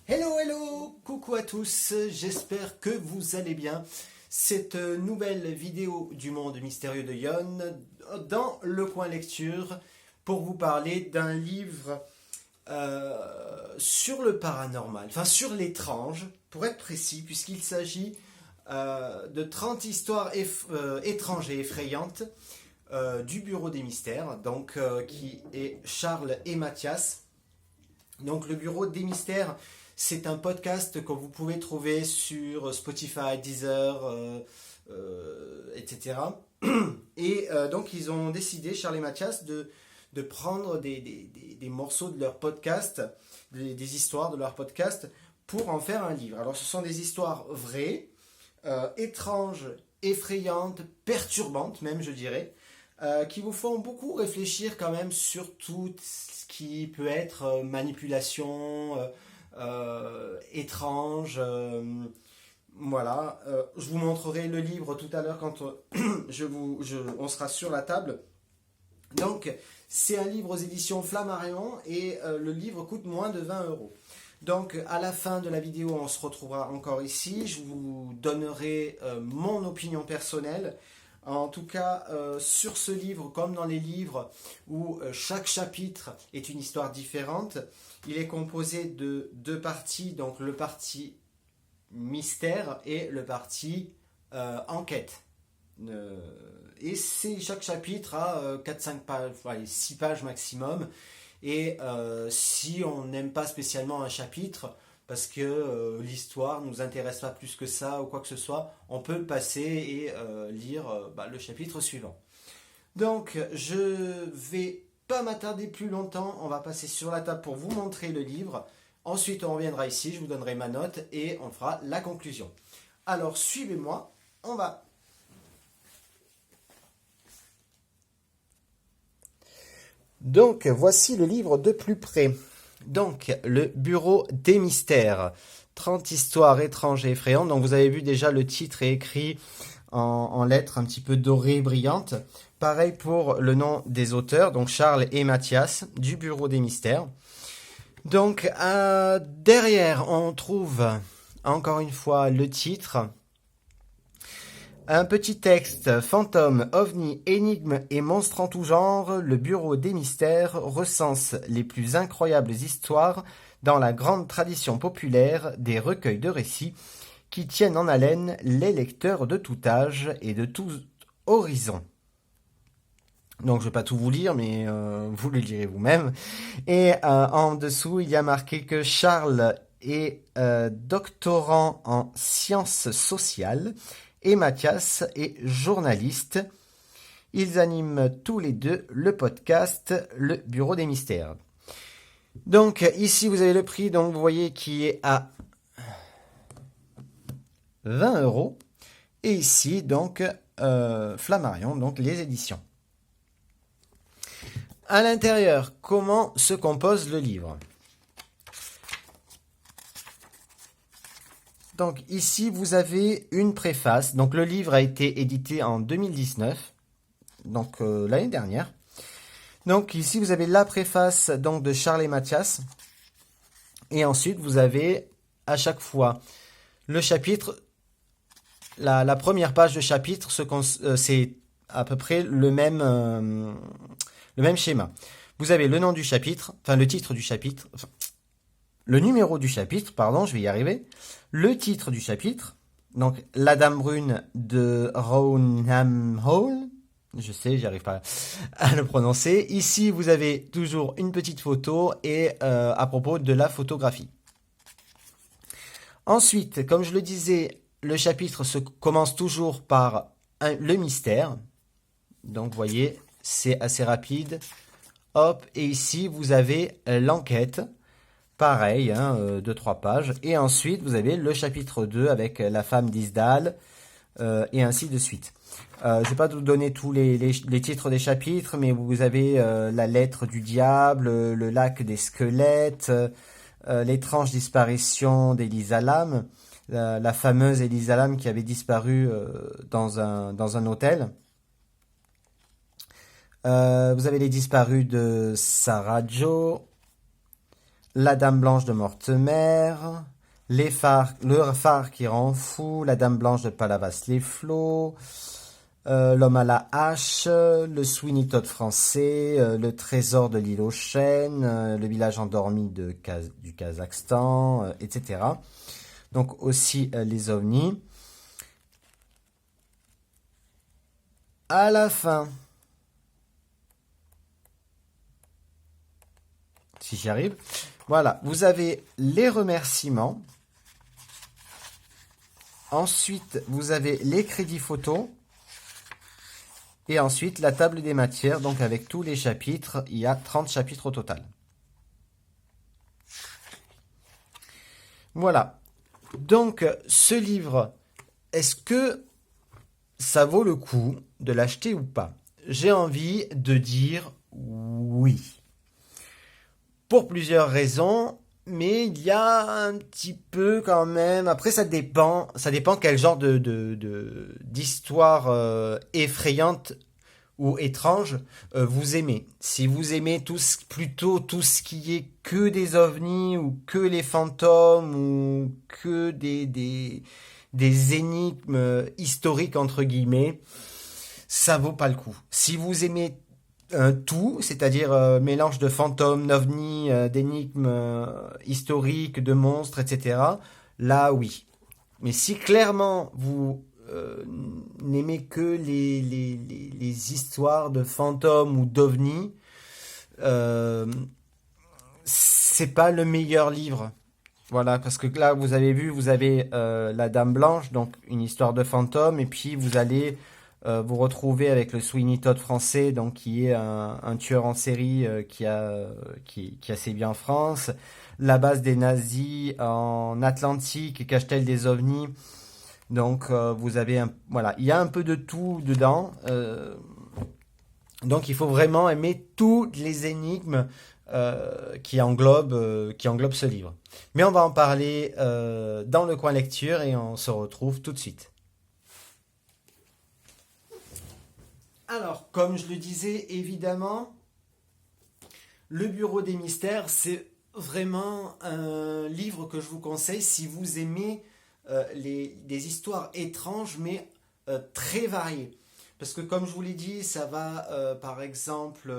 Hello, hello, coucou à tous, j'espère que vous allez bien. Cette nouvelle vidéo du monde mystérieux de Yon dans le coin lecture pour vous parler d'un livre sur le paranormal, enfin sur l'étrange, pour être précis, puisqu'il s'agit de 30 histoires étranges et effrayantes du Bureau des Mystères, donc qui est Charles et Mathias. Donc le Bureau des Mystères, c'est un podcast que vous pouvez trouver sur Spotify, Deezer, etc. Et donc ils ont décidé, Charles et Mathias, de prendre des morceaux de leur podcast, des histoires de leur podcast, pour en faire un livre. Alors ce sont des histoires vraies, étranges, effrayantes, perturbantes même, je dirais, qui vous font beaucoup réfléchir quand même sur tout ce qui peut être manipulation, étrange. Voilà. Je vous montrerai le livre tout à l'heure quand on sera sur la table. Donc, c'est un livre aux éditions Flammarion et le livre coûte moins de 20 euros. Donc, à la fin de la vidéo, on se retrouvera encore ici. Je vous donnerai mon opinion personnelle. En tout cas, sur ce livre, comme dans les livres où chaque chapitre est une histoire différente, il est composé de deux parties, donc le parti mystère et le parti enquête. Et chaque chapitre a 4-5 pages, 6 pages maximum. Et si on n'aime pas spécialement un chapitre, parce que l'histoire ne nous intéresse pas plus que ça ou quoi que ce soit, on peut le passer et lire le chapitre suivant. Donc, je vais pas m'attarder plus longtemps, on va passer sur la table pour vous montrer le livre. Ensuite, on reviendra ici, je vous donnerai ma note et on fera la conclusion. Alors, suivez-moi, on va. Donc, voici le livre de plus près. Donc, le Bureau des Mystères. 30 histoires étranges et effrayantes. Donc, vous avez vu déjà, le titre est écrit en lettres un petit peu dorées, brillantes. Pareil pour le nom des auteurs, donc Charles et Mathias, du Bureau des Mystères. Donc, derrière, on trouve, encore une fois, le titre. Un petit texte, fantômes, ovnis, énigmes et monstres en tout genre, le Bureau des Mystères recense les plus incroyables histoires dans la grande tradition populaire des recueils de récits qui tiennent en haleine les lecteurs de tout âge et de tout horizon. Donc je ne vais pas tout vous lire, mais vous le lirez vous-même. Et en dessous, il y a marqué que Charles est doctorant en sciences sociales et Mathias est journaliste. Ils animent tous les deux le podcast Le Bureau des Mystères. Donc ici vous avez le prix, donc vous voyez qui est à 20 euros. Et ici donc Flammarion, donc les éditions. À l'intérieur, comment se compose le livre ? Donc ici, vous avez une préface. Donc le livre a été édité en 2019, donc l'année dernière. Donc ici, vous avez la préface donc, de Charles et Mathias. Et ensuite, vous avez à chaque fois le chapitre. La première page de chapitre, c'est à peu près le même schéma. Vous avez le nom du chapitre, enfin le titre du chapitre, le numéro du chapitre, pardon, je vais y arriver, le titre du chapitre, donc La Dame Brune de Rownham Hall, je sais, j'arrive pas à le prononcer. Ici, vous avez toujours une petite photo et à propos de la photographie. Ensuite, comme je le disais, le chapitre commence toujours par le mystère. Donc, vous voyez, c'est assez rapide. Hop, et ici, vous avez l'enquête. Pareil, 2-3 pages. Et ensuite, vous avez le chapitre 2 avec la femme d'Isdal, et ainsi de suite. Je ne vais pas vous donner tous les titres des chapitres, mais vous avez la lettre du diable, le lac des squelettes, l'étrange disparition d'Elisa Lam, la fameuse Elisa Lam qui avait disparu dans un hôtel. Vous avez les disparus de Sarah Jo, La Dame Blanche de Mortemer, le phare qui rend fou, La Dame Blanche de Palavas-les-Flots, L'homme à la hache, le Sweeney Todd français, le trésor de l'île aux chênes, le village endormi du Kazakhstan, etc. Donc aussi les ovnis. À la fin, si j'y arrive, voilà, vous avez les remerciements. Ensuite, vous avez les crédits photos. Et ensuite, la table des matières, donc avec tous les chapitres, il y a 30 chapitres au total. Voilà. Donc, ce livre, est-ce que ça vaut le coup de l'acheter ou pas? J'ai envie de dire oui. Pour plusieurs raisons, mais il y a un petit peu quand même. Après, ça dépend quel genre d'histoire effrayante ou étrange vous aimez. Si vous aimez plutôt tout ce qui est que des ovnis ou que les fantômes ou que des énigmes historiques entre guillemets, ça vaut pas le coup. Si vous aimez un tout, c'est-à-dire mélange de fantômes, d'ovnis, d'énigmes historiques, de monstres, etc. Là, oui. Mais si clairement vous n'aimez que les histoires de fantômes ou d'ovnis, euh, c'est pas le meilleur livre. Voilà, parce que là, vous avez vu, vous avez La Dame Blanche, donc une histoire de fantôme, et puis vous allez vous retrouver avec le Sweeney Todd français, donc qui est un tueur en série qui a sévi en France, la base des nazis en Atlantique, cache-t-elle des ovnis. Donc vous avez voilà, il y a un peu de tout dedans. Donc il faut vraiment aimer toutes les énigmes qui englobent ce livre. Mais on va en parler dans le coin lecture et on se retrouve tout de suite. Alors, comme je le disais, évidemment, le Bureau des mystères, c'est vraiment un livre que je vous conseille si vous aimez des histoires étranges mais très variées. Parce que comme je vous l'ai dit, ça va par exemple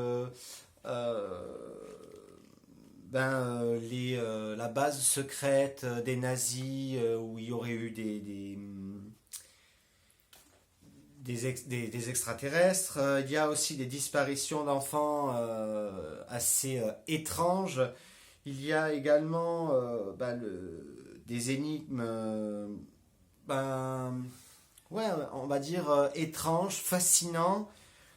la base secrète des nazis où il y aurait eu des extraterrestres. Il y a aussi des disparitions d'enfants assez étranges. Il y a également des énigmes, ben, ouais, on va dire étranges, fascinants,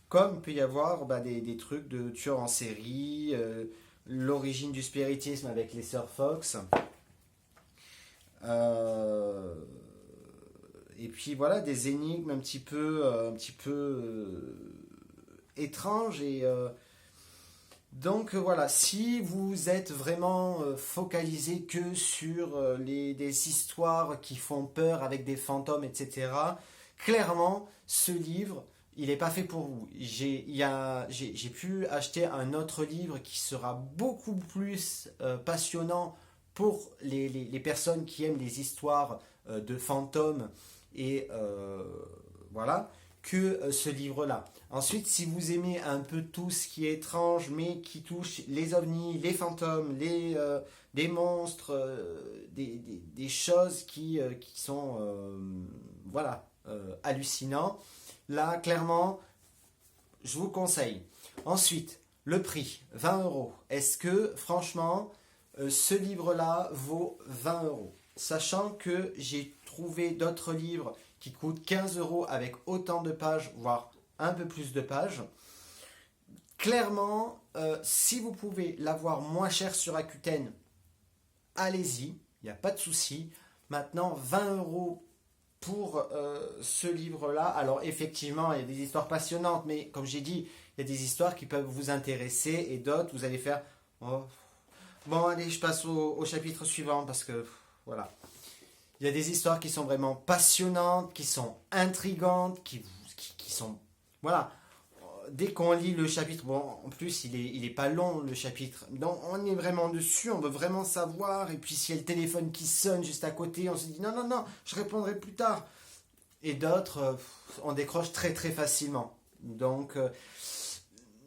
comme il peut y avoir des trucs de tueurs en série, l'origine du spiritisme avec les Sœurs Fox. Euh, et puis voilà, des énigmes un petit peu étranges. Donc voilà, si vous êtes vraiment focalisé que sur des histoires qui font peur avec des fantômes, etc., clairement, ce livre, il n'est pas fait pour vous. J'ai pu acheter un autre livre qui sera beaucoup plus passionnant pour les personnes qui aiment les histoires de fantômes et voilà, que ce livre-là. Ensuite, si vous aimez un peu tout ce qui est étrange, mais qui touche les ovnis, les fantômes, des monstres, des choses qui sont voilà, hallucinants, là, clairement, je vous conseille. Ensuite, le prix, 20 euros. Est-ce que, franchement, ce livre-là vaut 20 euros? Sachant que j'ai trouvé d'autres livres qui coûtent 15 euros avec autant de pages, voire un peu plus de pages. Clairement, si vous pouvez l'avoir moins cher sur Rakuten, allez-y, il n'y a pas de souci. Maintenant, 20 euros pour ce livre-là. Alors effectivement, il y a des histoires passionnantes, mais comme j'ai dit, il y a des histoires qui peuvent vous intéresser et d'autres, vous allez faire... Oh. Bon, allez, je passe au chapitre suivant parce que... Voilà. Il y a des histoires qui sont vraiment passionnantes, qui sont intrigantes, qui sont... Voilà. dès qu'on lit le chapitre, bon, en plus, il est pas long, le chapitre. Donc, on est vraiment dessus, on veut vraiment savoir. Et puis, s'il y a le téléphone qui sonne juste à côté, on se dit, non, non, non, je répondrai plus tard. Et d'autres, on décroche très, très facilement. Donc,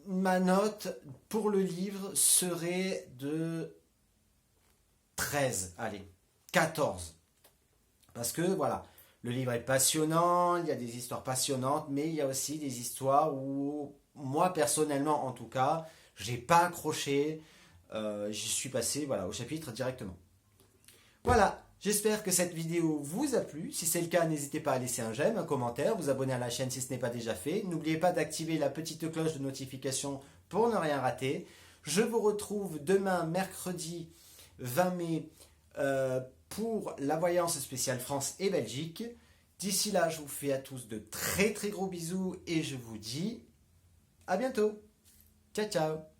ma note pour le livre serait de 13, allez, 14. Parce que, voilà, le livre est passionnant, il y a des histoires passionnantes, mais il y a aussi des histoires où, moi personnellement en tout cas, j'ai pas accroché, j'y suis passé voilà, au chapitre directement. Voilà, j'espère que cette vidéo vous a plu. Si c'est le cas, n'hésitez pas à laisser un j'aime, un commentaire, vous abonner à la chaîne si ce n'est pas déjà fait. N'oubliez pas d'activer la petite cloche de notification pour ne rien rater. Je vous retrouve demain, mercredi 20 mai, pour la voyance spéciale France et Belgique. D'ici là, je vous fais à tous de très très gros bisous et je vous dis à bientôt. Ciao ciao.